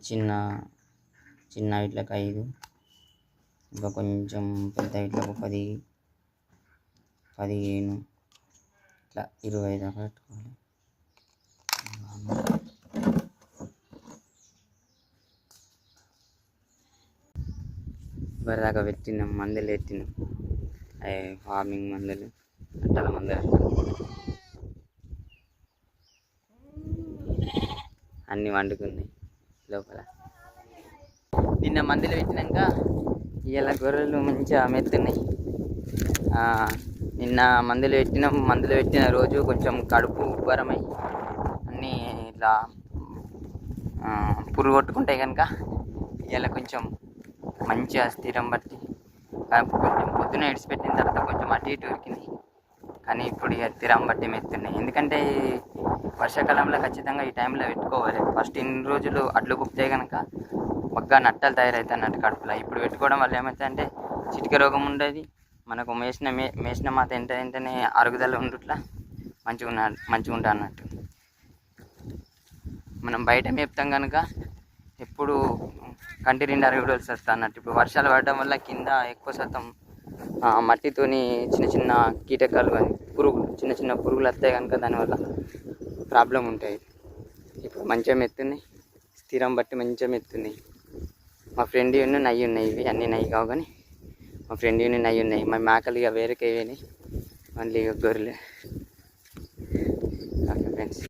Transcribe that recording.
చిన్న చిన్న వీటికి 5, ఇంకా కొంచెం పెద్ద వీటికి 10, 15, ఇట్లా 20 దాకా పెట్టుకోవాలి. ఇప్పటిదాకా పెట్టినాం, మందులు పెట్టినాం, ఫార్మింగ్ మందులు, అట్టల మందులు అన్నీ వండుకున్నాయి లోపల. నిన్న మందులు పెట్టినాక ఇవాళ గొర్రెలు మంచిగా మెత్తున్నాయి. నిన్న మందులు పెట్టిన రోజు కొంచెం కడుపు ఉబ్బరమై అన్నీ ఇట్లా పురుగు కొట్టుకుంటాయి కనుక ఇవాళ కొంచెం మంచిగా స్థిరం బట్టి కొంచెం పొద్దున ఇడిచిపెట్టిన తర్వాత కొంచెం అటు ఇటు ఉరికినాయి. కానీ ఇప్పుడు ఇక స్థిరం బట్టి మెత్తున్నాయి. ఎందుకంటే వర్షాకాలంలో ఖచ్చితంగా ఈ టైంలో పెట్టుకోవాలి. ఫస్ట్ ఇన్ని రోజులు అడ్లు కుప్తే కనుక బాగా నట్టలు తయారవుతాయి అన్నట్టు కడుపులో. ఇప్పుడు పెట్టుకోవడం వల్ల ఏమవుతుందంటే చిటిక రోగం ఉండేది, మనకు మేసిన మాత వెంటనే అరుగుదల ఉండుట్లా మంచిగా ఉంటా అన్నట్టు. మనం బయట మేపుతాం కనుక ఎప్పుడు కంటి నిండా అరుగుదల వస్తా అన్నట్టు. ఇప్పుడు వర్షాలు పడడం వల్ల కింద ఎక్కువ శాతం మట్టితోని చిన్న చిన్న కీటకాలు కానీ చిన్న చిన్న పురుగులు వస్తాయి కనుక దానివల్ల ప్రాబ్లం ఉంటాయి. ఇప్పుడు మంచిగా మెత్తున్నాయి, స్థిరం బట్టి మంచిగా మెత్తున్నాయి. మా ఫ్రెండ్ నయ్యి ఉన్నాయి, ఇవి అన్నీ నయ్యి కావు కానీ మా ఫ్రెండ్ నయ్యి ఉన్నాయి. మా మేకలు ఇక వేరేకి అయిపోయినాయి, మళ్ళీ ఇక గొర్రెలు. Okay friends.